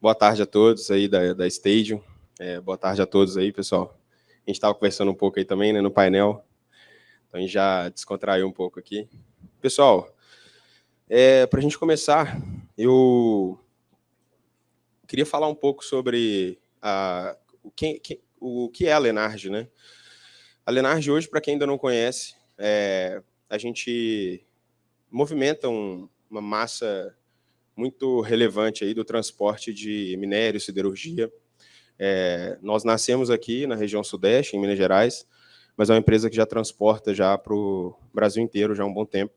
Boa tarde a todos aí da Stadium. Boa tarde a todos aí, pessoal. A gente estava conversando um pouco aí também, né, no painel. Então, a gente já descontraiu um pouco aqui. Pessoal, para a gente começar, eu queria falar um pouco sobre o que é a Lenarge, né? A Lenarge hoje, para quem ainda não conhece, a gente movimenta uma massa muito relevante aí do transporte de minério, siderurgia. Nós nascemos aqui na região sudeste, em Minas Gerais, mas é uma empresa que já transporta já para o Brasil inteiro já há um bom tempo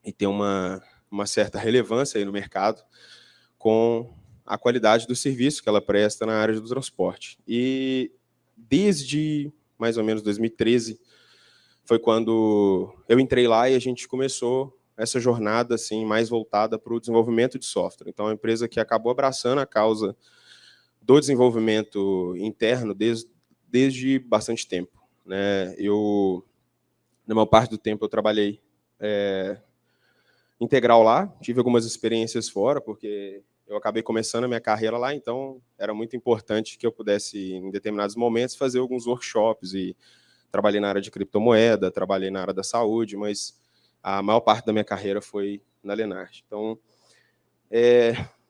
e tem uma certa relevância aí no mercado com a qualidade do serviço que ela presta na área do transporte. E desde mais ou menos 2013 foi quando eu entrei lá e a gente começou essa jornada assim mais voltada para o desenvolvimento de software. Então, é uma empresa que acabou abraçando a causa do desenvolvimento interno desde bastante tempo, né? Na maior parte do tempo, eu trabalhei integral lá, tive algumas experiências fora, porque eu acabei começando a minha carreira lá, então era muito importante que eu pudesse, em determinados momentos, fazer alguns workshops, e trabalhei na área de criptomoeda, trabalhei na área da saúde, mas a maior parte da minha carreira foi na Lenarge. Então,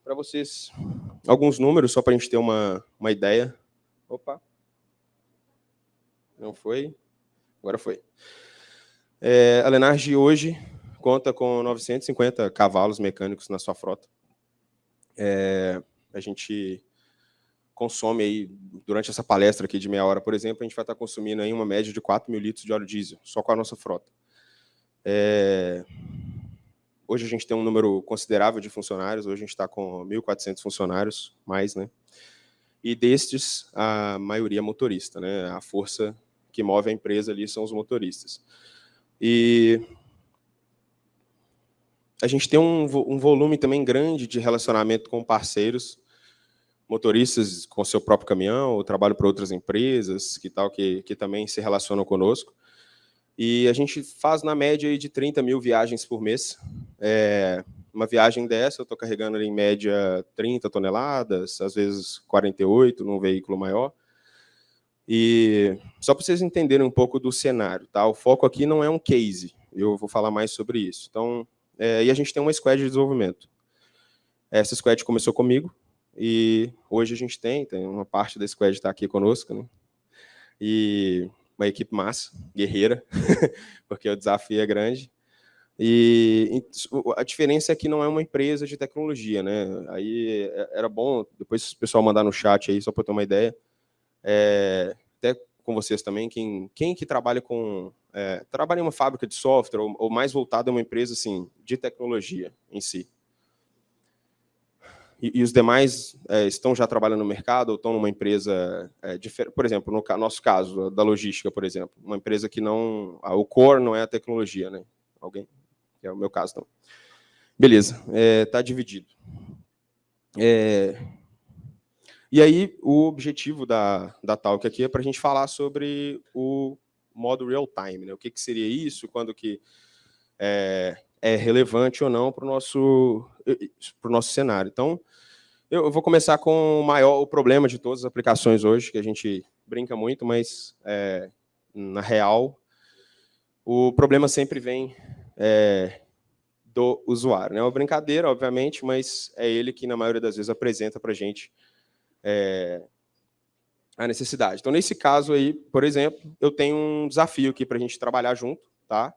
para vocês, alguns números, só para a gente ter uma ideia. Opa! Não foi? Agora foi. A Lenarge hoje conta com 950 cavalos mecânicos na sua frota. A gente consome aí, durante essa palestra aqui de meia hora, por exemplo, a gente vai estar consumindo aí uma média de 4 mil litros de óleo diesel, só com a nossa frota. Hoje a gente tem um número considerável de funcionários, hoje a gente está com 1.400 funcionários, mais, né? E destes, a maioria é motorista, né? A força que move a empresa ali são os motoristas. E a gente tem um volume também grande de relacionamento com parceiros, motoristas com seu próprio caminhão, ou trabalho para outras empresas, que também se relacionam conosco. E a gente faz, na média, aí de 30 mil viagens por mês. Uma viagem dessa, eu estou carregando ali, em média 30 toneladas, às vezes 48, num veículo maior. E só para vocês entenderem um pouco do cenário, tá? O foco aqui não é um case, eu vou falar mais sobre isso. Então, e a gente tem uma squad de desenvolvimento. Essa squad começou comigo, e hoje a gente tem uma parte da squad está aqui conosco, né? E uma equipe massa, guerreira, porque o desafio é grande. E a diferença é que não é uma empresa de tecnologia, né? Aí era bom depois o pessoal mandar no chat aí, só para ter uma ideia. Até com vocês também, quem que trabalha trabalha em uma fábrica de software, ou mais voltado a uma empresa assim, de tecnologia em si. E os demais estão já trabalhando no mercado, ou estão numa empresa diferente. Por exemplo, no nosso caso, da logística, por exemplo, uma empresa que não... o core não é a tecnologia, né? Alguém? É o meu caso, então. Beleza, está dividido. E aí, o objetivo da talk aqui é para a gente falar sobre o modo real-time, né? O que seria isso, quando que é relevante ou não para o nosso cenário. Então, eu vou começar com o problema de todas as aplicações hoje, que a gente brinca muito, mas, na real, o problema sempre vem do usuário, né? É uma brincadeira, obviamente, mas é ele que, na maioria das vezes, apresenta para a gente a necessidade. Então, nesse caso aí, por exemplo, eu tenho um desafio aqui para a gente trabalhar junto, tá?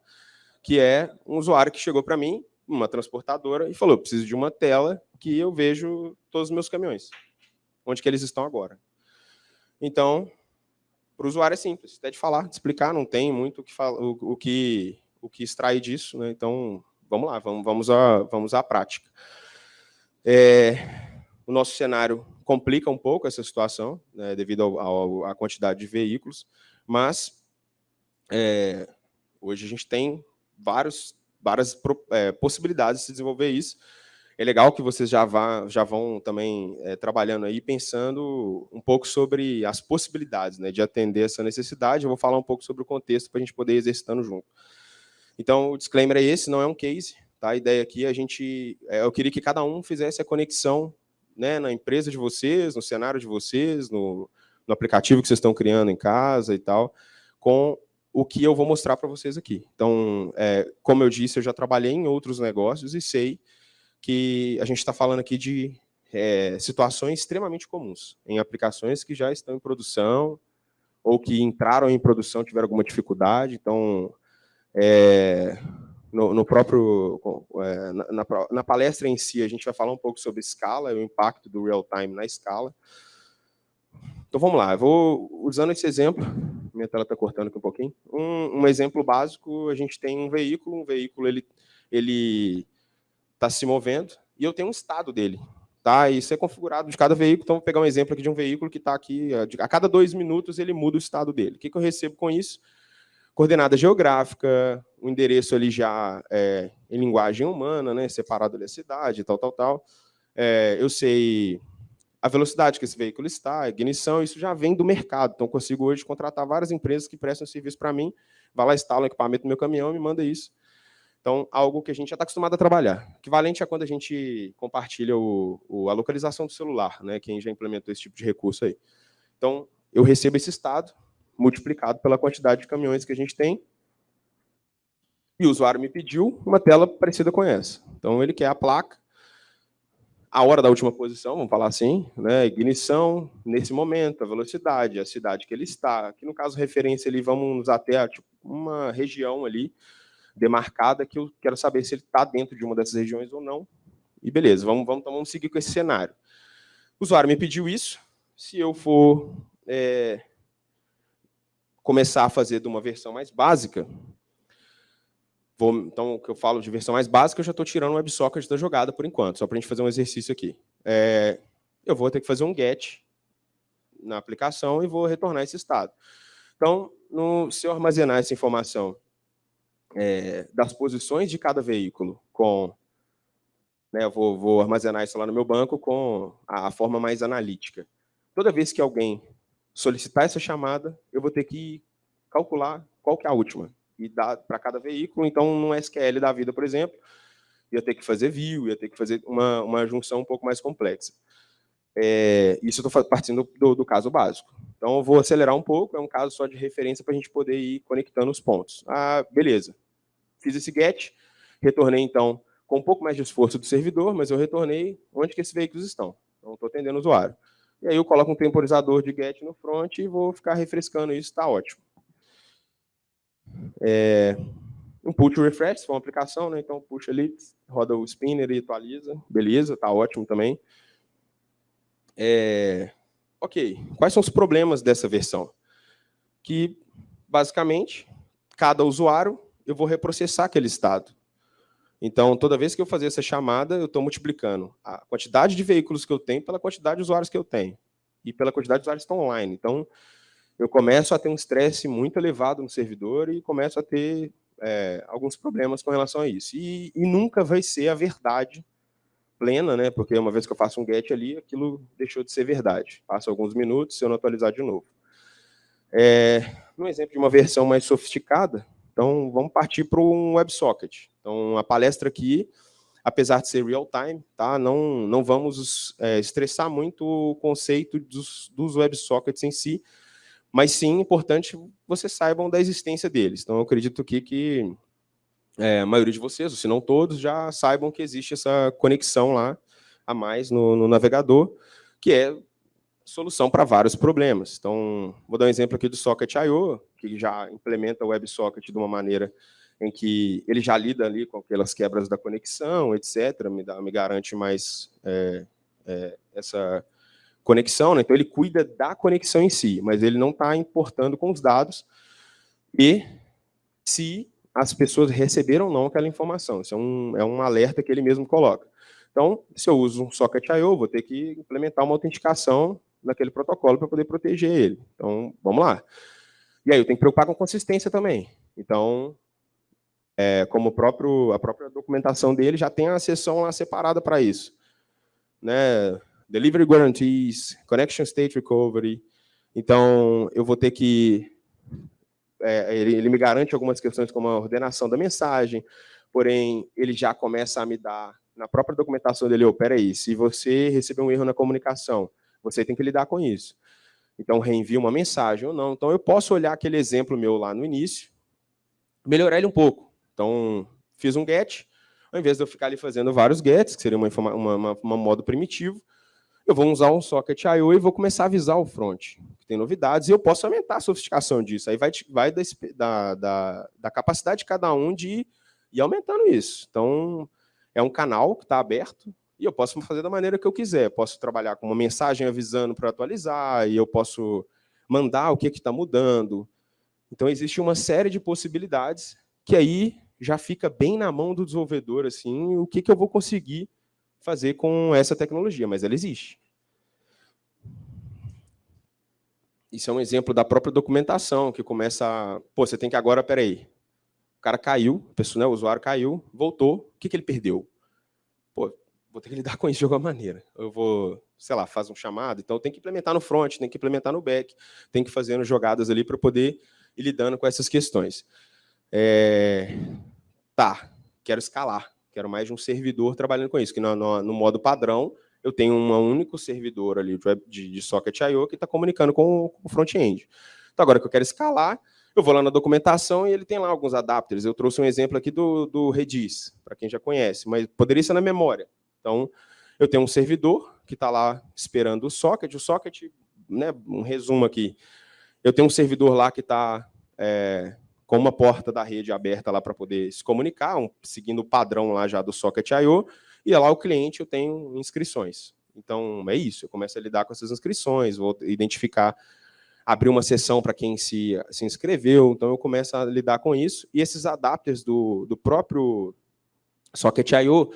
Que é um usuário que chegou para mim, uma transportadora, e falou: eu preciso de uma tela que eu vejo todos os meus caminhões, onde que eles estão agora. Então, para o usuário é simples, até de falar, de explicar, não tem muito o que extrair disso, né? Então, vamos lá, vamos à prática. O nosso cenário complica um pouco essa situação, né, devido à quantidade de veículos, mas hoje a gente tem várias possibilidades de se desenvolver isso. É legal que vocês já vão também trabalhando aí, pensando um pouco sobre as possibilidades, né, de atender essa necessidade. Eu vou falar um pouco sobre o contexto para a gente poder ir exercitando junto. Então, o disclaimer é esse, não é um case. Tá? A ideia aqui, eu queria que cada um fizesse a conexão né, na empresa de vocês, no cenário de vocês, no aplicativo que vocês estão criando em casa e tal, com o que eu vou mostrar para vocês aqui. Então, como eu disse, eu já trabalhei em outros negócios e sei que a gente está falando aqui de situações extremamente comuns, em aplicações que já estão em produção ou que entraram em produção, tiveram alguma dificuldade. Então, na palestra em si, a gente vai falar um pouco sobre escala, o impacto do real-time na escala. Então, vamos lá. Eu vou, usando esse exemplo, minha tela está cortando aqui um pouquinho, um exemplo básico, a gente tem um veículo ele está se movendo, e eu tenho um estado dele. Tá? Isso é configurado de cada veículo. Então, vou pegar um exemplo aqui de um veículo que está aqui, a cada 2 minutos ele muda o estado dele. O que eu recebo com isso? Coordenada geográfica, o endereço ali já em linguagem humana, né, separado da cidade, tal. Eu sei a velocidade que esse veículo está, a ignição, isso já vem do mercado. Então, eu consigo hoje contratar várias empresas que prestam serviço para mim, vai lá, instala o equipamento no meu caminhão e me manda isso. Então, algo que a gente já está acostumado a trabalhar. Equivalente a quando a gente compartilha a localização do celular, né? Quem já implementou esse tipo de recurso aí. Então, eu recebo esse estado multiplicado pela quantidade de caminhões que a gente tem, e o usuário me pediu uma tela parecida com essa. Então, ele quer a placa, a hora da última posição, vamos falar assim, né? Ignição, nesse momento, a velocidade, a cidade que ele está. Aqui, no caso, referência, ali, vamos até uma região ali, demarcada, que eu quero saber se ele está dentro de uma dessas regiões ou não. E beleza, vamos seguir com esse cenário. O usuário me pediu isso. Se eu for começar a fazer de uma versão mais básica, então, o que eu falo de versão mais básica, eu já estou tirando o WebSocket da jogada por enquanto, só para a gente fazer um exercício aqui. Eu vou ter que fazer um GET na aplicação e vou retornar esse estado. Então, se eu armazenar essa informação das posições de cada veículo eu vou armazenar isso lá no meu banco com a forma mais analítica. Toda vez que alguém solicitar essa chamada, eu vou ter que calcular qual que é a última e dar para cada veículo. Então, no SQL da vida, por exemplo, ia ter que fazer view, ia ter que fazer uma junção um pouco mais complexa. Isso eu estou partindo do caso básico. Então, eu vou acelerar um pouco, é um caso só de referência para a gente poder ir conectando os pontos. Beleza. Fiz esse GET, retornei, então, com um pouco mais de esforço do servidor, mas eu retornei onde que esses veículos estão. Então, estou atendendo o usuário. E aí eu coloco um temporizador de GET no front e vou ficar refrescando isso, está ótimo. Um push refresh, se for uma aplicação, né? Então, puxa ali, roda o spinner e atualiza. Beleza, está ótimo também. Ok, quais são os problemas dessa versão? Que, basicamente, cada usuário, eu vou reprocessar aquele estado. Então, toda vez que eu fazer essa chamada, eu estou multiplicando a quantidade de veículos que eu tenho pela quantidade de usuários que eu tenho. E pela quantidade de usuários que estão online. Então, eu começo a ter um estresse muito elevado no servidor e começo a ter alguns problemas com relação a isso. E nunca vai ser a verdade plena, né? Porque uma vez que eu faço um GET ali, aquilo deixou de ser verdade. Passa alguns minutos, se eu não atualizar de novo. No exemplo de uma versão mais sofisticada, então vamos partir para um WebSocket. Então, a palestra aqui, apesar de ser real-time, tá? Não vamos estressar muito o conceito dos WebSockets em si, mas sim, importante vocês saibam da existência deles. Então, eu acredito aqui que a maioria de vocês, ou se não todos, já saibam que existe essa conexão lá a mais no navegador, que é solução para vários problemas. Então, vou dar um exemplo aqui do Socket.io, que já implementa o WebSocket de uma maneira em que ele já lida ali com aquelas quebras da conexão, etc., me garante mais essa conexão, né? Então, ele cuida da conexão em si, mas ele não está importando com os dados e se as pessoas receberam ou não aquela informação. Isso é um alerta que ele mesmo coloca. Então, se eu uso um Socket.io, vou ter que implementar uma autenticação naquele protocolo para poder proteger ele. Então, vamos lá. E aí, eu tenho que preocupar com consistência também. Então, como a própria documentação dele já tem a seção lá separada para isso. Né? Delivery Guarantees, Connection State Recovery. Então, eu vou ter que... ele me garante algumas questões como a ordenação da mensagem, porém, ele já começa a me dar na própria documentação dele, peraí, se você receber um erro na comunicação, você tem que lidar com isso. Então, reenvia uma mensagem ou não. Então, eu posso olhar aquele exemplo meu lá no início, melhorar ele um pouco. Então, fiz um get, ao invés de eu ficar ali fazendo vários gets, que seria uma modo primitivo, eu vou usar um socket I/O e vou começar a avisar o front, que tem novidades, e eu posso aumentar a sofisticação disso. Aí vai da capacidade de cada um de ir aumentando isso. Então, é um canal que está aberto, e eu posso fazer da maneira que eu quiser. Eu posso trabalhar com uma mensagem avisando para atualizar, e eu posso mandar o que está mudando. Então, existe uma série de possibilidades que aí já fica bem na mão do desenvolvedor, assim, o que eu vou conseguir fazer com essa tecnologia, mas ela existe. Isso é um exemplo da própria documentação, que começa a... Pô, você tem que agora, peraí, o cara caiu, a pessoa, né, o usuário caiu, voltou, o que ele perdeu? Pô, vou ter que lidar com isso de alguma maneira. Eu vou, sei lá, fazer um chamado, então tem que implementar no front, tem que implementar no back, tem que fazer jogadas ali para poder ir lidando com essas questões. Tá, quero escalar, quero mais de um servidor trabalhando com isso, que no modo padrão eu tenho um único servidor ali de socket I/O que está comunicando com o front-end. Então, agora que eu quero escalar, eu vou lá na documentação e ele tem lá alguns adapters. Eu trouxe um exemplo aqui do Redis, para quem já conhece, mas poderia ser na memória. Então, eu tenho um servidor que está lá esperando o socket, né, um resumo aqui, eu tenho um servidor lá que está com uma porta da rede aberta lá para poder se comunicar, seguindo o padrão lá já do socket I/O, e lá o cliente eu tenho inscrições. Então, é isso, eu começo a lidar com essas inscrições, vou identificar, abrir uma sessão para quem se inscreveu, então eu começo a lidar com isso, e esses adapters do próprio socket I/O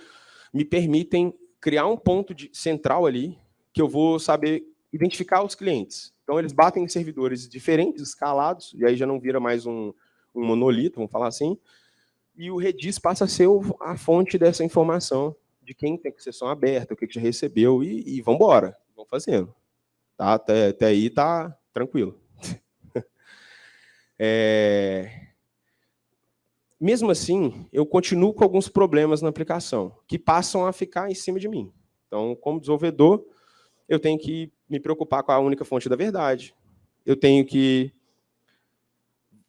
me permitem criar um ponto central ali, que eu vou saber identificar os clientes. Então, eles batem em servidores diferentes, escalados, e aí já não vira mais um monolito, vamos falar assim, e o Redis passa a ser a fonte dessa informação de quem tem sessão aberta, o que já recebeu, e vamos embora, vamos fazendo. Tá? Até aí tá tranquilo. Mesmo assim, eu continuo com alguns problemas na aplicação, que passam a ficar em cima de mim. Então, como desenvolvedor, eu tenho que me preocupar com a única fonte da verdade. Eu tenho que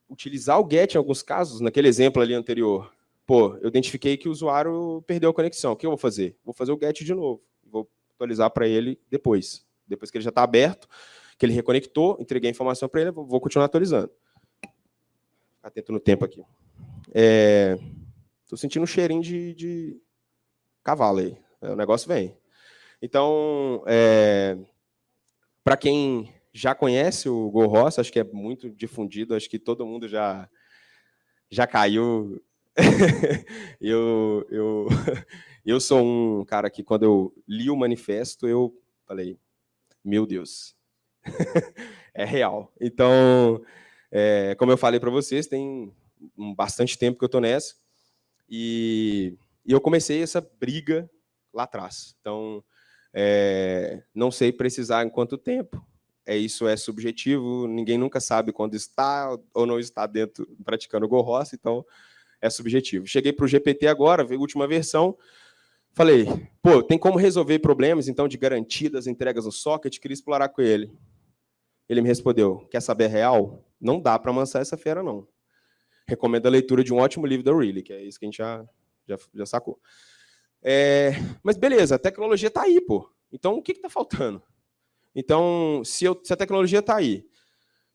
utilizar o GET em alguns casos, naquele exemplo ali anterior. Pô, eu identifiquei que o usuário perdeu a conexão. O que eu vou fazer? Vou fazer o GET de novo. Vou atualizar para ele depois. Depois que ele já está aberto, que ele reconectou, entreguei a informação para ele, vou continuar atualizando. Atento no tempo aqui. Estou sentindo um cheirinho de cavalo aí. O negócio vem. Então, para quem já conhece o GoRoss, acho que é muito difundido, acho que todo mundo já caiu. eu sou um cara que, quando eu li o manifesto, eu falei, meu Deus, é real. Então, como eu falei para vocês, tem bastante tempo que eu estou nessa, e eu comecei essa briga lá atrás. Então, não sei precisar em quanto tempo, isso é subjetivo, ninguém nunca sabe quando está ou não está dentro, praticando o GoRoss, então é subjetivo. Cheguei para o GPT agora, veio a última versão, falei, pô, tem como resolver problemas, então, de garantia das entregas no socket? Queria explorar com ele. Ele me respondeu, quer saber real? Não dá para amansar essa fera, não. Recomendo a leitura de um ótimo livro da Riley, que é isso que a gente já sacou. Mas beleza, a tecnologia está aí, pô. Então, o que está faltando? Então, se a tecnologia está aí,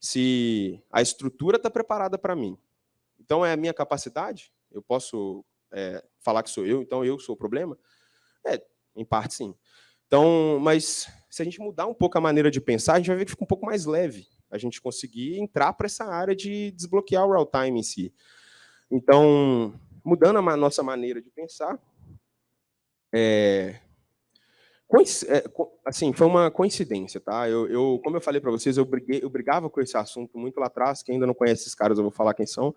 se a estrutura está preparada para mim, então é a minha capacidade? Eu posso falar que sou eu, então eu sou o problema? Em parte, sim. Então, mas se a gente mudar um pouco a maneira de pensar, a gente vai ver que fica um pouco mais leve a gente conseguir entrar para essa área de desbloquear o real-time em si. Então, mudando a nossa maneira de pensar, assim, foi uma coincidência, tá? Como eu falei para vocês, eu brigava com esse assunto muito lá atrás. Quem ainda não conhece esses caras, eu vou falar quem são.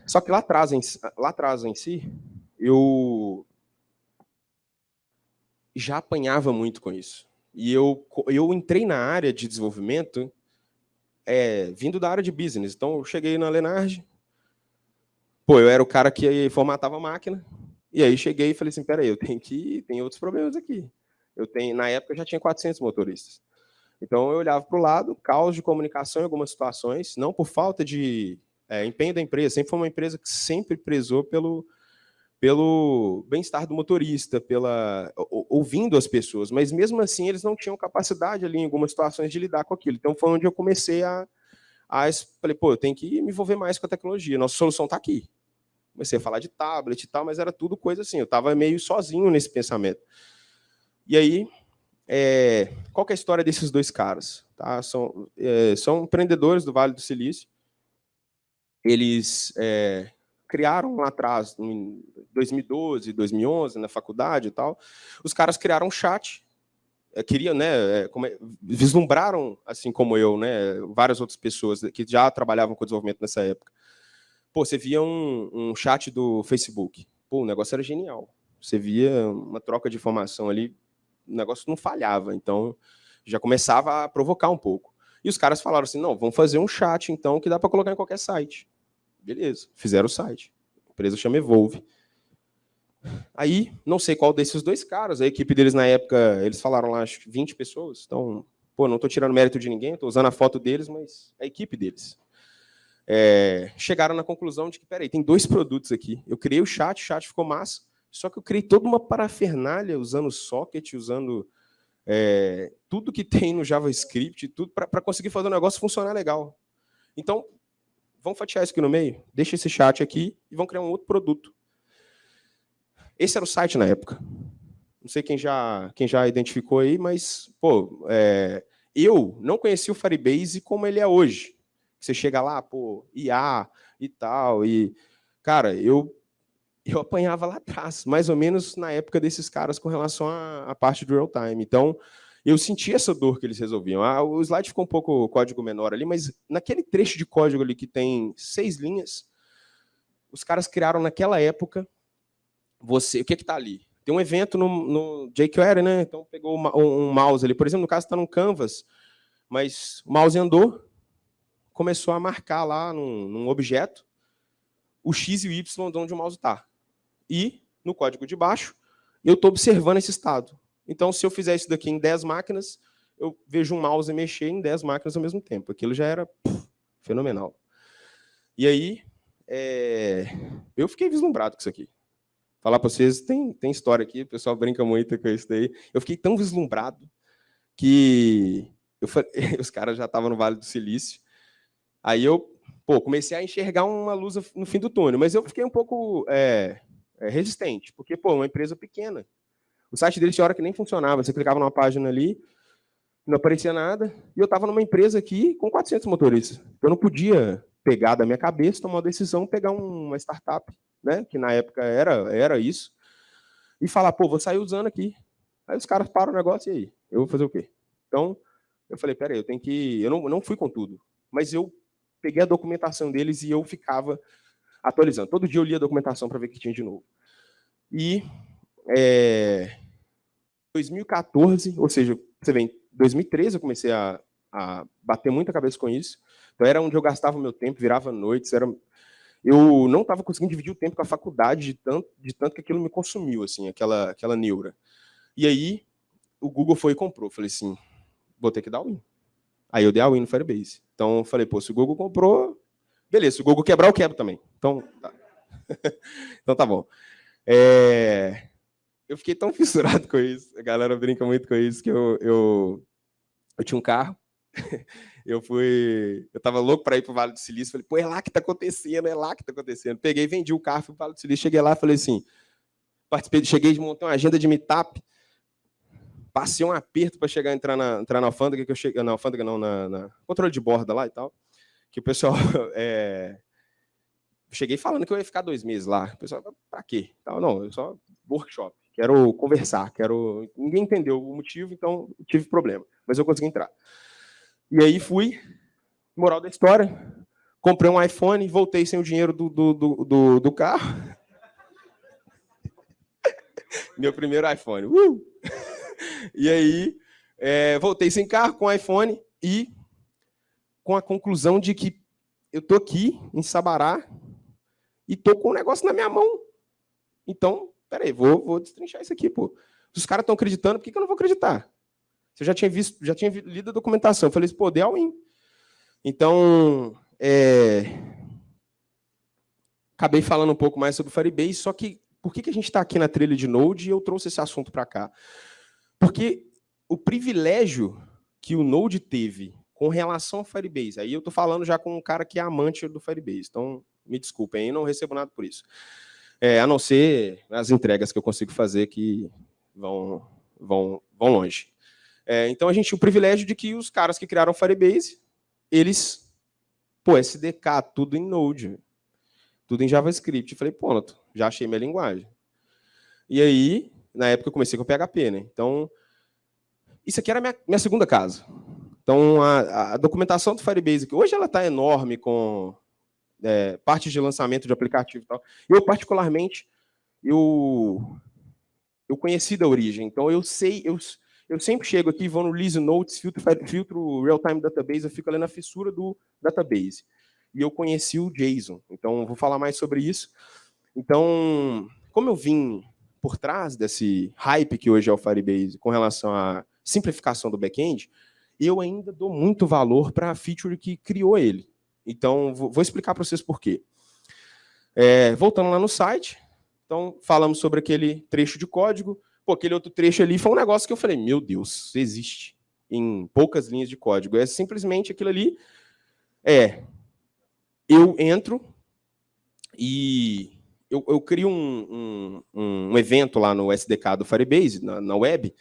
Só que lá atrás em si, eu já apanhava muito com isso. E eu entrei na área de desenvolvimento vindo da área de business. Então, eu cheguei na Lenard, eu era o cara que formatava a máquina, E aí cheguei e falei assim, peraí, tem outros problemas aqui. Na época, eu já tinha 400 motoristas. Então, eu olhava para o lado, caos de comunicação em algumas situações, não por falta de empenho da empresa, sempre foi uma empresa que sempre prezou pelo bem-estar do motorista, ouvindo as pessoas, mas mesmo assim eles não tinham capacidade ali em algumas situações de lidar com aquilo. Então, foi onde eu comecei falei, pô, eu tenho que me envolver mais com a tecnologia, nossa solução está aqui. Comecei a falar de tablet e tal, mas era tudo coisa assim, eu estava meio sozinho nesse pensamento. E aí, qual que é a história desses dois caras? Tá? São empreendedores do Vale do Silício. Eles criaram lá atrás, em 2012, 2011, na faculdade e tal, os caras criaram um chat, queriam, né, vislumbraram, assim como eu, né, várias outras pessoas que já trabalhavam com desenvolvimento nessa época. Pô, você via um chat do Facebook. Pô, o negócio era genial. Você via uma troca de informação ali, o negócio não falhava. Então, já começava a provocar um pouco. E os caras falaram assim, não, vamos fazer um chat, então, que dá para colocar em qualquer site. Beleza, fizeram o site. A empresa chama Evolve. Aí, não sei qual desses dois caras, a equipe deles na época, eles falaram lá, acho que 20 pessoas. Então, pô, não estou tirando mérito de ninguém, estou usando a foto deles, mas a equipe deles. Chegaram na conclusão de que, peraí, tem dois produtos aqui. Eu criei o chat ficou massa, só que eu criei toda uma parafernália usando socket, usando tudo que tem no JavaScript, tudo para conseguir fazer o negócio funcionar legal. Então, vamos fatiar isso aqui no meio, deixa esse chat aqui e vamos criar um outro produto. Esse era o site na época. Não sei quem já identificou aí, mas pô, eu não conhecia o Firebase como ele é hoje. Você chega lá, pô, IA e tal, e, cara, eu apanhava lá atrás, mais ou menos na época desses caras com relação à parte do real-time. Então, eu senti essa dor que eles resolviam. O slide ficou um pouco código menor ali, mas naquele trecho de código ali que tem 6 linhas, os caras criaram naquela época, o que está ali? Tem um evento no jQuery, né? Então, pegou um mouse ali. Por exemplo, no caso, está num canvas, mas o mouse andou, começou a marcar lá num objeto o X e o Y de onde o mouse está. E, no código de baixo, eu estou observando esse estado. Então, se eu fizer isso daqui em 10 máquinas, eu vejo um mouse mexer em 10 máquinas ao mesmo tempo. Aquilo já era fenomenal. E aí, eu fiquei vislumbrado com isso aqui. Falar para vocês, tem história aqui, o pessoal brinca muito com isso daí. Eu fiquei tão vislumbrado que os caras já estavam no Vale do Silício. Aí eu comecei a enxergar uma luz no fim do túnel, mas eu fiquei um pouco resistente, porque uma empresa pequena. O site deles tinha hora que nem funcionava, você clicava numa página ali, não aparecia nada, e eu estava numa empresa aqui com 400 motoristas. Eu não podia pegar da minha cabeça, tomar uma decisão, pegar uma startup, né, que na época era isso, e falar, pô, vou sair usando aqui. Aí os caras param o negócio, e aí? Eu vou fazer o quê? Então, eu falei, peraí, eu tenho que... Eu não fui com tudo, mas eu peguei a documentação deles e eu ficava atualizando. Todo dia eu lia a documentação para ver o que tinha de novo. E 2014, ou seja, você vê, em 2013 eu comecei a bater muita cabeça com isso. Então era onde eu gastava o meu tempo, virava noites, eu não estava conseguindo dividir o tempo com a faculdade de tanto que aquilo me consumiu, assim, aquela neura. E aí o Google foi e comprou. Falei assim, vou ter que dar win. Aí eu dei a win no Firebase. Então eu falei, pô, se o Google comprou, beleza, se o Google quebrar, eu quebro também. Então tá, então, tá bom. Eu fiquei tão fissurado com isso, a galera brinca muito com isso, que eu tinha um carro, eu tava louco para ir para o Vale do Silício, falei, pô, é lá que tá acontecendo, é lá que tá acontecendo. Peguei, vendi o carro, fui para o Vale do Silício, cheguei lá, falei assim, cheguei de montar uma agenda de meetup, passei um aperto para entrar na alfândega, que eu cheguei, na alfândega não, na controle de borda lá e tal, que o pessoal, cheguei falando que eu ia ficar 2 meses lá, o pessoal, para quê? Não, eu só workshop, quero conversar, ninguém entendeu o motivo, então tive problema, mas eu consegui entrar. E aí fui, moral da história, comprei um iPhone, voltei sem o dinheiro do carro. Meu primeiro iPhone. E aí, voltei sem carro, com iPhone, e com a conclusão de que eu tô aqui, em Sabará, e tô com um negócio na minha mão. Então, peraí, vou destrinchar isso aqui, pô. Se os caras estão acreditando, por que eu não vou acreditar? Você já tinha lido a documentação. Eu falei, pô, deu all-in. Então, acabei falando um pouco mais sobre o Firebase, só que por que a gente está aqui na trilha de Node e eu trouxe esse assunto para cá? Porque o privilégio que o Node teve com relação ao Firebase, aí eu estou falando já com um cara que é amante do Firebase, então me desculpem, eu não recebo nada por isso. A não ser as entregas que eu consigo fazer que vão longe. Então, a gente tinha o privilégio de que os caras que criaram o Firebase, eles, SDK, tudo em Node, tudo em JavaScript. Eu falei, pronto, já achei minha linguagem. E aí, na época, eu comecei com o PHP, né? Então, isso aqui era minha segunda casa. Então, a documentação do Firebase, que hoje ela está enorme com partes de lançamento de aplicativo e tal. Eu, particularmente, eu conheci da origem. Então, eu sei, eu sempre chego aqui, vou no Release Notes, filtro Real-Time Database, eu fico ali na fissura do database. E eu conheci o JSON. Então, vou falar mais sobre isso. Então, como eu vim por trás desse hype que hoje é o Firebase com relação à simplificação do back-end, eu ainda dou muito valor para a feature que criou ele. Então, vou explicar para vocês por quê. Voltando lá no site, então, falamos sobre aquele trecho de código. Pô, aquele outro trecho ali foi um negócio que eu falei, meu Deus, isso existe em poucas linhas de código. É simplesmente aquilo ali. Eu entro e eu crio um evento lá no SDK do Firebase, na web,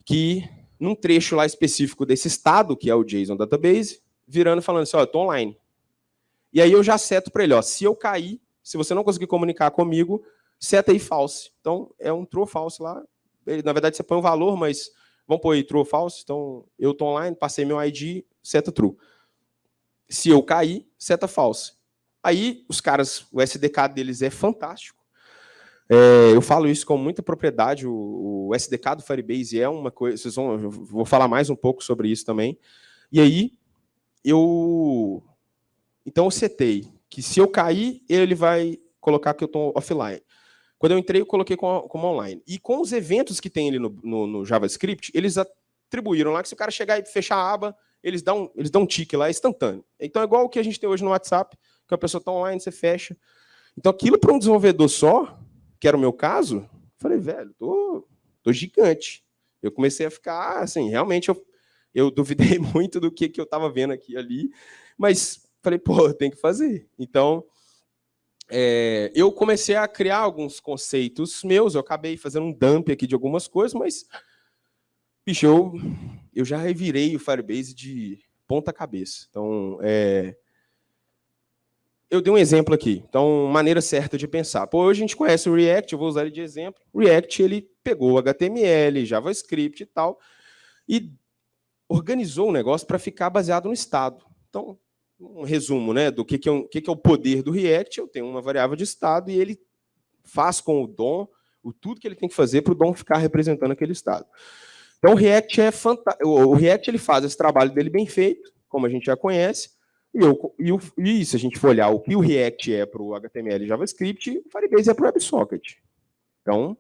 que num trecho lá específico desse estado, que é o JSON Database, virando e falando assim, ó, eu estou online. E aí eu já seto para ele, ó, se eu cair, se você não conseguir comunicar comigo, seta aí false. Então, é um true ou false lá. Na verdade, você põe um valor, mas vamos pôr aí true ou false. Então, eu estou online, passei meu ID, seta true. Se eu cair, seta false. Aí, os caras, o SDK deles é fantástico. Eu falo isso com muita propriedade. O SDK do Firebase é uma coisa... eu vou falar mais um pouco sobre isso também. E aí, então, eu setei que se eu cair, ele vai colocar que eu estou offline. Quando eu entrei, eu coloquei como online. E com os eventos que tem ali no JavaScript, eles atribuíram lá que se o cara chegar e fechar a aba, eles dão um tique lá instantâneo. Então, é igual o que a gente tem hoje no WhatsApp, que a pessoa está online, você fecha. Então, aquilo para um desenvolvedor só, que era o meu caso, falei, velho, tô gigante. Eu comecei a ficar, assim, realmente eu duvidei muito do que eu estava vendo aqui ali, mas falei, pô, tem que fazer. Então, eu comecei a criar alguns conceitos meus, eu acabei fazendo um dump aqui de algumas coisas, mas, bicho, eu já revirei o Firebase de ponta cabeça. Então, eu dei um exemplo aqui. Então, maneira certa de pensar. Pô, hoje a gente conhece o React, eu vou usar ele de exemplo. O React, ele pegou HTML, JavaScript e tal, e organizou o negócio para ficar baseado no estado. Então, um resumo, né, do que é o poder do React. Eu tenho uma variável de estado e ele faz com o DOM tudo que ele tem que fazer para o DOM ficar representando aquele estado. Então, o React é fantástico. O React ele faz esse trabalho dele bem feito, como a gente já conhece. E se a gente for olhar o que o React é para o HTML e JavaScript, o Firebase é para o WebSocket. Então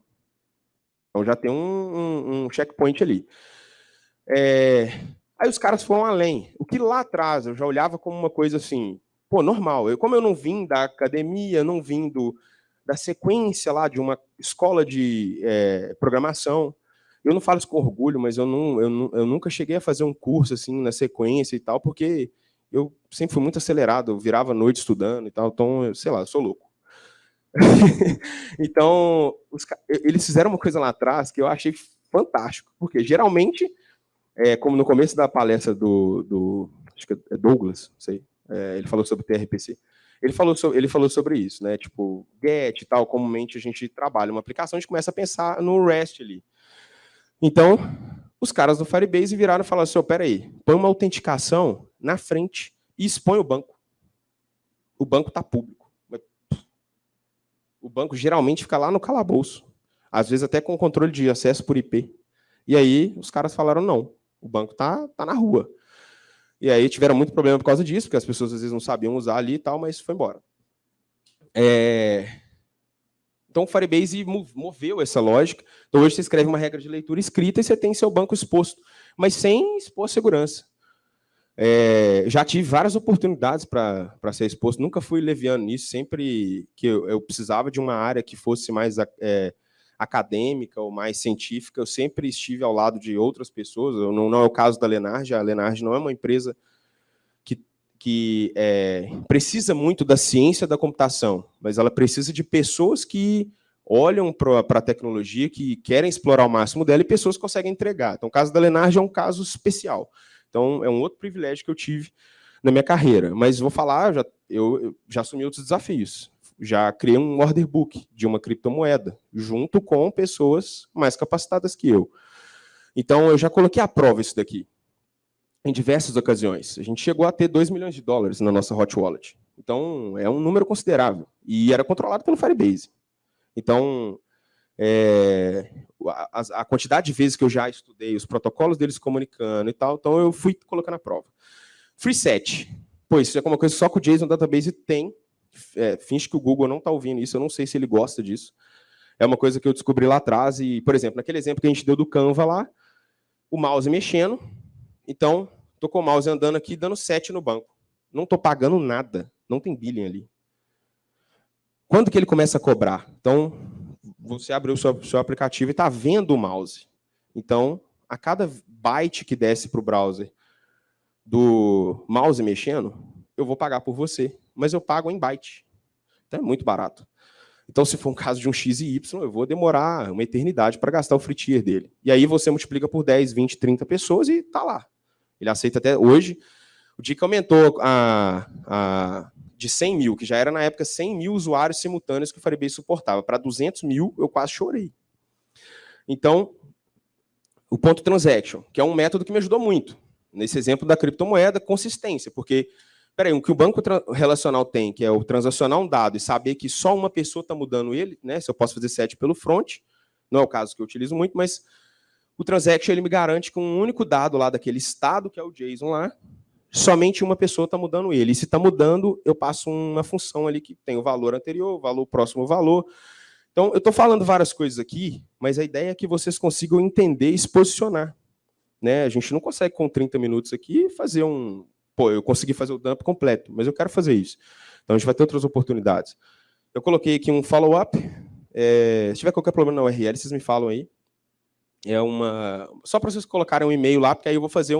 já tem um checkpoint ali. Aí os caras foram além. O que lá atrás eu já olhava como uma coisa assim, pô, normal. Como eu não vim da academia, não vim da sequência lá de uma escola de programação, eu não falo isso com orgulho, mas eu nunca cheguei a fazer um curso assim na sequência e tal, porque eu sempre fui muito acelerado, eu virava noite estudando e tal, então, sei lá, eu sou louco. Então, eles fizeram uma coisa lá atrás que eu achei fantástico, porque geralmente, como no começo da palestra acho que é Douglas, não sei, ele falou sobre TRPC. Ele falou sobre isso, né? Tipo, GET e tal, comumente a gente trabalha uma aplicação, a gente começa a pensar no REST ali. Então, os caras do Firebase viraram e falaram assim, peraí, põe uma autenticação na frente e expõe o banco. O banco está público. O banco geralmente fica lá no calabouço, às vezes até com controle de acesso por IP. E aí os caras falaram, não, o banco tá na rua. E aí tiveram muito problema por causa disso, porque as pessoas às vezes não sabiam usar ali e tal, mas foi embora. Então, o Firebase moveu essa lógica. Então, hoje você escreve uma regra de leitura escrita e você tem seu banco exposto, mas sem expor segurança. Já tive várias oportunidades para ser exposto, nunca fui leviano nisso, sempre que eu precisava de uma área que fosse mais acadêmica ou mais científica, eu sempre estive ao lado de outras pessoas. Não é o caso da Lenarge. A Lenarge não é uma empresa que precisa muito da ciência da computação, mas ela precisa de pessoas que olham para a tecnologia, que querem explorar o máximo dela, e pessoas que conseguem entregar. Então, o caso da Lenarge é um caso especial. Então, é um outro privilégio que eu tive na minha carreira. Mas vou falar, eu já assumi outros desafios. Já criei um order book de uma criptomoeda, junto com pessoas mais capacitadas que eu. Então, eu já coloquei à prova isso daqui, em diversas ocasiões. A gente chegou a ter $2 milhões na nossa hot wallet. Então, é um número considerável. E era controlado pelo Firebase. Então, a quantidade de vezes que eu já estudei os protocolos deles comunicando e tal, então eu fui colocando à prova. FreeSet. Pô, isso é uma coisa só que o JSON Database tem. Finge que o Google não está ouvindo isso, eu não sei se ele gosta disso. É uma coisa que eu descobri lá atrás. E, por exemplo, naquele exemplo que a gente deu do Canva lá, o mouse mexendo. Então, estou com o mouse andando aqui, dando 7 no banco. Não estou pagando nada. Não tem billing ali. Quando que ele começa a cobrar? Então, você abriu o seu aplicativo e está vendo o mouse. Então, a cada byte que desce para o browser do mouse mexendo, eu vou pagar por você. Mas eu pago em byte. Então, é muito barato. Então, se for um caso de um X e Y, eu vou demorar uma eternidade para gastar o free tier dele. E aí você multiplica por 10, 20, 30 pessoas e está lá. Ele aceita até hoje. O dia que aumentou de 100 mil, que já era na época 100 mil usuários simultâneos que o Firebase suportava, para 200 mil, eu quase chorei. Então, o ponto transaction, que é um método que me ajudou muito. Nesse exemplo da criptomoeda, consistência, porque o que o banco relacional tem, que é o transacionar um dado e saber que só uma pessoa está mudando ele, né? Se eu posso fazer set pelo front, não é o caso que eu utilizo muito, mas o transaction ele me garante que um único dado lá daquele estado, que é o JSON lá, somente uma pessoa está mudando ele. E se está mudando, eu passo uma função ali que tem o valor anterior, o valor próximo ao valor. Então, eu estou falando várias coisas aqui, mas a ideia é que vocês consigam entender e se posicionar. Né? A gente não consegue, com 30 minutos aqui, fazer eu consegui fazer o dump completo, mas eu quero fazer isso. Então, a gente vai ter outras oportunidades. Eu coloquei aqui um follow-up. Se tiver qualquer problema na URL, vocês me falam aí. Só para vocês colocarem um e-mail lá, porque aí eu vou fazer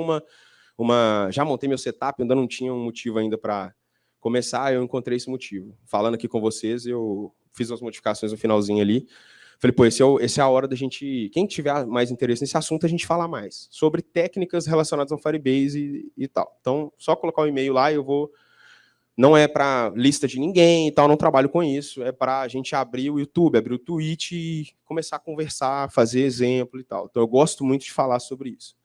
já montei meu setup, ainda não tinha um motivo ainda para começar, eu encontrei esse motivo. Falando aqui com vocês, eu fiz as modificações no finalzinho ali. Falei, pô, esse é a hora da gente... Quem tiver mais interesse nesse assunto, a gente falar mais. Sobre técnicas relacionadas ao Firebase e tal. Então, só colocar o e-mail lá, eu vou... Não é para lista de ninguém e tal, não trabalho com isso. É para a gente abrir o YouTube, abrir o Twitch e começar a conversar, fazer exemplo e tal. Então, eu gosto muito de falar sobre isso.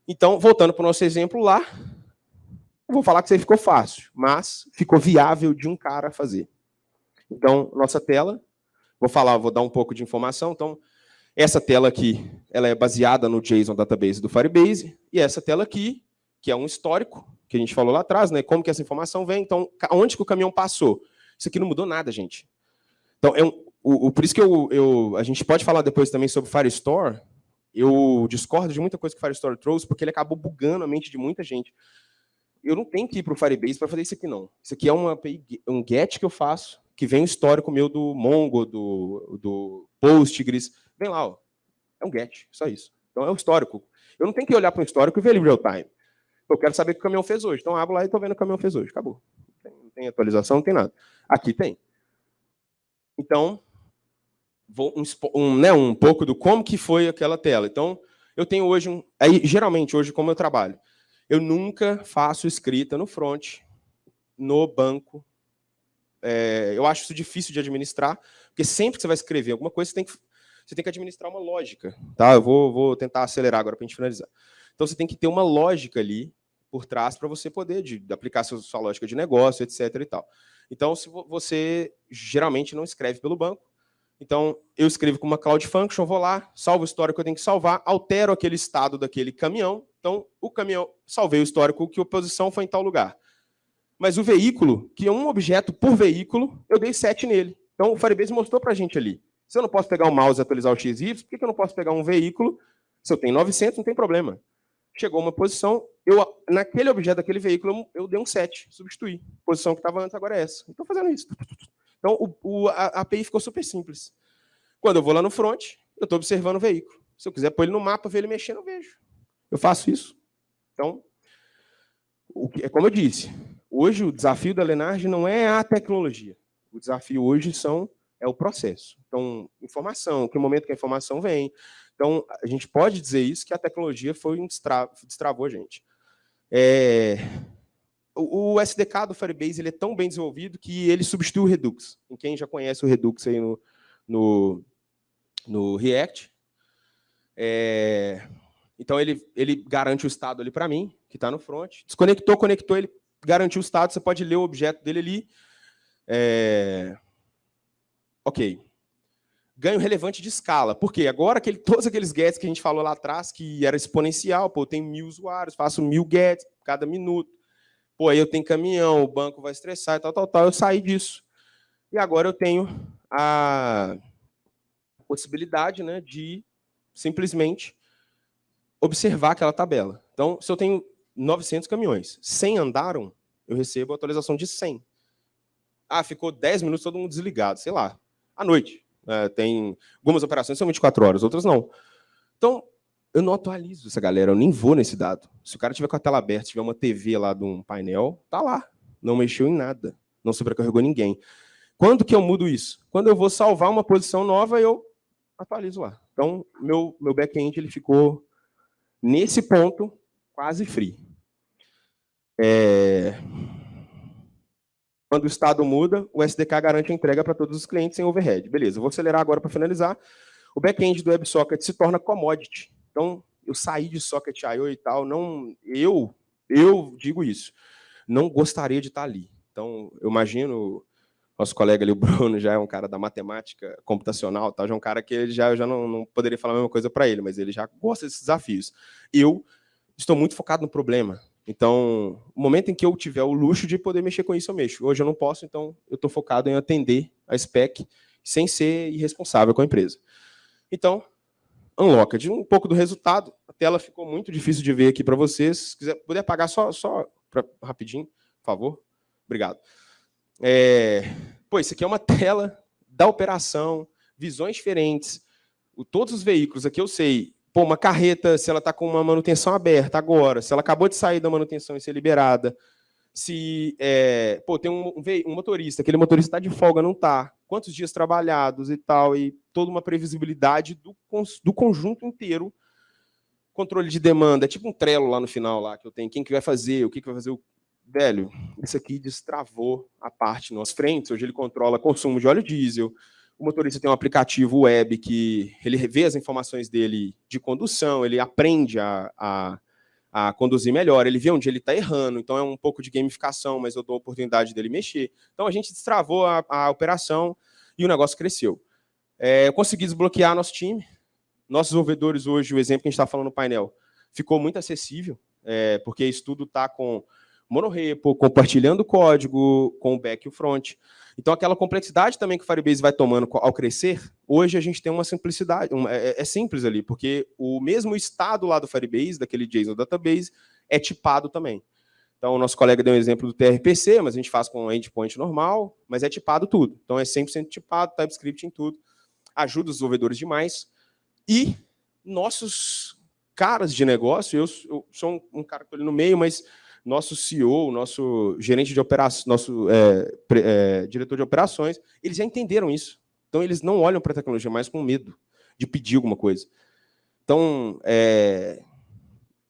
Então, voltando para o nosso exemplo lá, eu vou falar que isso aí ficou fácil, mas ficou viável de um cara fazer. Então, nossa tela, vou dar um pouco de informação. Então, essa tela aqui, ela é baseada no JSON Database do Firebase, e essa tela aqui, que é um histórico, que a gente falou lá atrás, né? Como que essa informação vem, então, onde que o caminhão passou. Isso aqui não mudou nada, gente. Então, por isso que a gente pode falar depois também sobre o Firestore. Eu discordo de muita coisa que o Firestore trouxe, porque ele acabou bugando a mente de muita gente. Eu não tenho que ir para o Firebase para fazer isso aqui, não. Isso aqui é um get que eu faço, que vem o histórico meu do Mongo, do Postgres. Vem lá, ó. É um get, só isso. Então, é um histórico. Eu não tenho que olhar para um histórico e ver ele real time. Eu quero saber o que o caminhão fez hoje. Então, eu abro lá e estou vendo o que o caminhão fez hoje. Acabou. Não tem atualização, não tem nada. Aqui tem. Então, um pouco do como que foi aquela tela. Então, eu tenho hoje geralmente, hoje, como eu trabalho, eu nunca faço escrita no front, no banco. Eu acho isso difícil de administrar, porque sempre que você vai escrever alguma coisa, você tem que administrar uma lógica. Tá? Eu vou tentar acelerar agora para a gente finalizar. Então, você tem que ter uma lógica ali por trás para você poder aplicar sua lógica de negócio, etc. e tal. Então, se você geralmente não escreve pelo banco, então eu escrevo com uma Cloud Function, vou lá, salvo o histórico que eu tenho que salvar, altero aquele estado daquele caminhão. Então, o caminhão, salvei o histórico que a posição foi em tal lugar. Mas o veículo, que é um objeto por veículo, eu dei set nele. Então, o Firebase mostrou para a gente ali. Se eu não posso pegar o mouse e atualizar o XY, por que eu não posso pegar um veículo? Se eu tenho 900, não tem problema. Chegou uma posição, naquele objeto daquele veículo, eu dei um set, substituí. A posição que estava antes agora é essa. Estou fazendo isso. Então, a API ficou super simples. Quando eu vou lá no front, eu estou observando o veículo. Se eu quiser pôr ele no mapa, ver ele mexendo, eu vejo. Eu faço isso. Então, como eu disse, hoje o desafio da Lenard não é a tecnologia. O desafio hoje é o processo. Então, informação, que momento que a informação vem. Então, a gente pode dizer isso, que a tecnologia destravou a gente. O SDK do Firebase ele é tão bem desenvolvido que ele substitui o Redux. Quem já conhece o Redux aí no React. Então, ele garante o estado ali para mim, que está no front. Desconectou, conectou, ele garantiu o estado, você pode ler o objeto dele ali. Ok. Ganho relevante de escala. Por quê? Agora, todos aqueles gets que a gente falou lá atrás, que era exponencial, pô, eu tenho 1000 usuários, faço 1000 gets cada minuto. Pô, aí eu tenho caminhão, o banco vai estressar e tal. Eu saí disso. E agora eu tenho a possibilidade, né, de simplesmente observar aquela tabela. Então, se eu tenho 900 caminhões, 100 andaram, eu recebo a atualização de 100. Ficou 10 minutos todo mundo desligado, sei lá, à noite. Tem algumas operações são 24 horas, outras não. Então, eu não atualizo essa galera, eu nem vou nesse dado. Se o cara tiver com a tela aberta, tiver uma TV lá de um painel, tá lá. Não mexeu em nada. Não sobrecarregou ninguém. Quando que eu mudo isso? Quando eu vou salvar uma posição nova, eu atualizo lá. Então, meu back-end ele ficou, nesse ponto, quase free. Quando o estado muda, o SDK garante a entrega para todos os clientes sem overhead. Beleza, eu vou acelerar agora para finalizar. O back-end do WebSocket se torna commodity. Então, eu saí de Socket.io e tal, eu digo isso, não gostaria de estar ali. Então, eu imagino, nosso colega ali, o Bruno, já é um cara da matemática computacional, tá? Já é um cara que eu já não poderia falar a mesma coisa para ele, mas ele já gosta desses desafios. Eu estou muito focado no problema. Então, o momento em que eu tiver o luxo de poder mexer com isso, eu mexo. Hoje eu não posso, então eu estou focado em atender a spec sem ser irresponsável com a empresa. Então, Unlocked. Um pouco do resultado. A tela ficou muito difícil de ver aqui para vocês. Se quiser, puder apagar só rapidinho, por favor. Obrigado. Isso aqui é uma tela da operação, visões diferentes. Todos os veículos aqui eu sei. Pô, uma carreta, se ela está com uma manutenção aberta agora, se ela acabou de sair da manutenção e ser liberada, se tem um motorista, aquele motorista está de folga, não está, quantos dias trabalhados e tal, e toda uma previsibilidade do conjunto inteiro, controle de demanda, é tipo um Trello lá no final, lá, que eu tenho, quem que vai fazer, o que vai fazer, velho, isso aqui destravou a parte nas frentes, hoje ele controla consumo de óleo diesel, o motorista tem um aplicativo web que ele vê as informações dele de condução, ele aprende a conduzir melhor, ele vê onde ele está errando, então é um pouco de gamificação, mas eu dou a oportunidade dele mexer. Então a gente destravou a operação e o negócio cresceu. Eu consegui desbloquear nosso time, nossos desenvolvedores hoje, o exemplo que a gente está falando no painel, ficou muito acessível, porque isso tudo está com monorepo, compartilhando código, com o back e o front. Então, aquela complexidade também que o Firebase vai tomando ao crescer, hoje a gente tem uma simplicidade, é simples ali, porque o mesmo estado lá do Firebase, daquele JSON Database, é tipado também. Então, o nosso colega deu um exemplo do TRPC, mas a gente faz com endpoint normal, mas é tipado tudo. Então, é 100% tipado, TypeScript em tudo. Ajuda os desenvolvedores demais. E nossos caras de negócio, eu sou um cara que estou ali no meio, mas nosso CEO, nosso gerente de operações, nosso diretor de operações, eles já entenderam isso. Então, eles não olham para a tecnologia mais com medo de pedir alguma coisa. Então,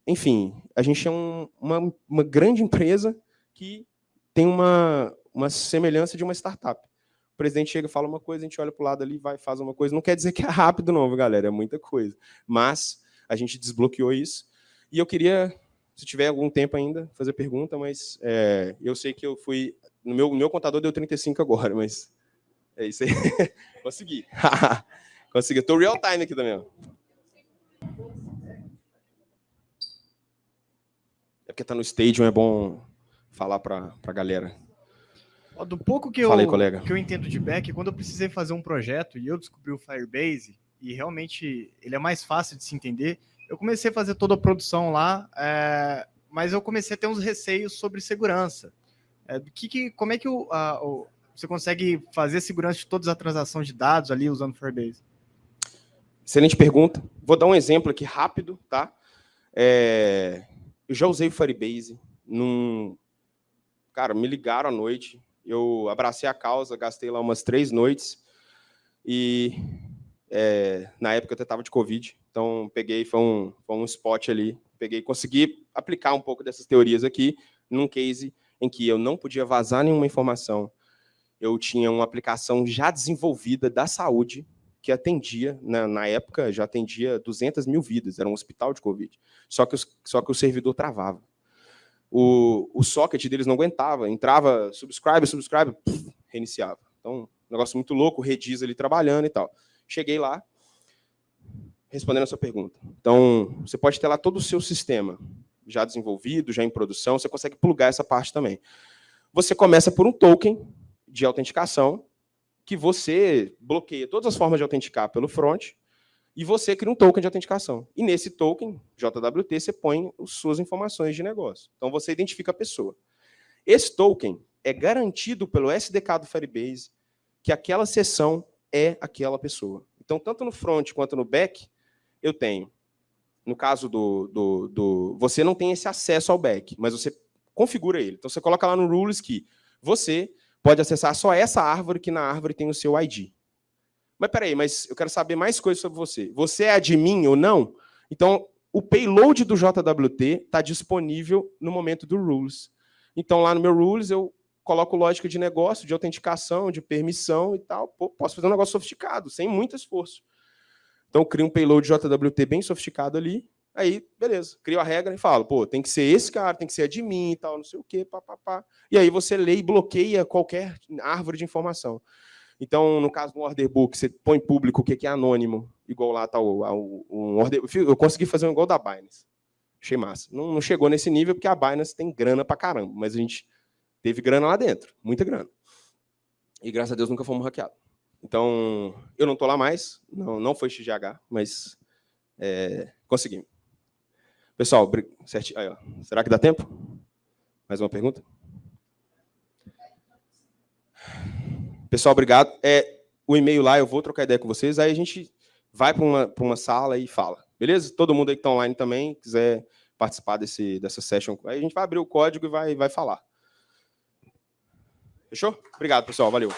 enfim, a gente é uma grande empresa que tem uma semelhança de uma startup. O presidente chega e fala uma coisa, a gente olha para o lado ali, vai faz uma coisa. Não quer dizer que é rápido, não, galera, é muita coisa. Mas a gente desbloqueou isso. E eu queria, se tiver algum tempo ainda, fazer pergunta, mas eu sei que eu fui... No meu contador deu 35 agora, mas é isso aí. Consegui. Consegui. Estou real time aqui também. É porque está no Stadium, é bom falar para a galera. Do pouco que Fala aí, colega. que eu entendo de back, quando eu precisei fazer um projeto e eu descobri o Firebase, e realmente ele é mais fácil de se entender, eu comecei a fazer toda a produção lá, mas eu comecei a ter uns receios sobre segurança. Como é que você consegue fazer segurança de todas as transações de dados ali usando o Firebase? Excelente pergunta. Vou dar um exemplo aqui rápido, tá? Eu já usei o Firebase Cara, me ligaram à noite, eu abracei a causa, gastei lá umas 3 noites e na época eu até estava de Covid, então peguei, foi um spot ali, consegui aplicar um pouco dessas teorias aqui num case em que eu não podia vazar nenhuma informação. Eu tinha uma aplicação já desenvolvida da saúde que atendia, na época, já atendia 200 mil vidas, era um hospital de Covid, só que o servidor travava. O socket deles não aguentava, entrava, subscribe, reiniciava. Então, um negócio muito louco, o Redis ali trabalhando e tal. Cheguei lá, respondendo a sua pergunta. Então, você pode ter lá todo o seu sistema já desenvolvido, já em produção, você consegue plugar essa parte também. Você começa por um token de autenticação, que você bloqueia todas as formas de autenticar pelo front, e você cria um token de autenticação. E nesse token, JWT, você põe as suas informações de negócio. Então, você identifica a pessoa. Esse token é garantido pelo SDK do Firebase que aquela sessão é aquela pessoa. Então, tanto no front quanto no back, eu tenho. No caso você não tem esse acesso ao back, mas você configura ele. Então, você coloca lá no rules que você pode acessar só essa árvore, que na árvore tem o seu ID. Mas peraí, mas eu quero saber mais coisas sobre você. Você é admin ou não? Então, o payload do JWT está disponível no momento do rules. Então, lá no meu rules, eu coloco lógica de negócio, de autenticação, de permissão e tal. Pô, posso fazer um negócio sofisticado, sem muito esforço. Então, eu crio um payload JWT bem sofisticado ali. Aí, beleza, crio a regra e falo, pô, tem que ser esse cara, tem que ser admin e tal, não sei o quê, papapá. E aí você lê e bloqueia qualquer árvore de informação. Então, no caso do order book, você põe público o que é anônimo, igual lá está um order. Eu consegui fazer um igual da Binance. Achei massa. Não chegou nesse nível, porque a Binance tem grana pra caramba, mas a gente teve grana lá dentro, muita grana. E graças a Deus nunca fomos hackeados. Então, eu não estou lá mais, não foi XGH, mas conseguimos. Pessoal, certinho. Aí, ó. Será que dá tempo? Mais uma pergunta? Pessoal, obrigado. O e-mail lá, eu vou trocar ideia com vocês, aí a gente vai para uma sala e fala. Beleza? Todo mundo aí que está online também, quiser participar dessa session, aí a gente vai abrir o código e vai falar. Fechou? Obrigado, pessoal. Valeu.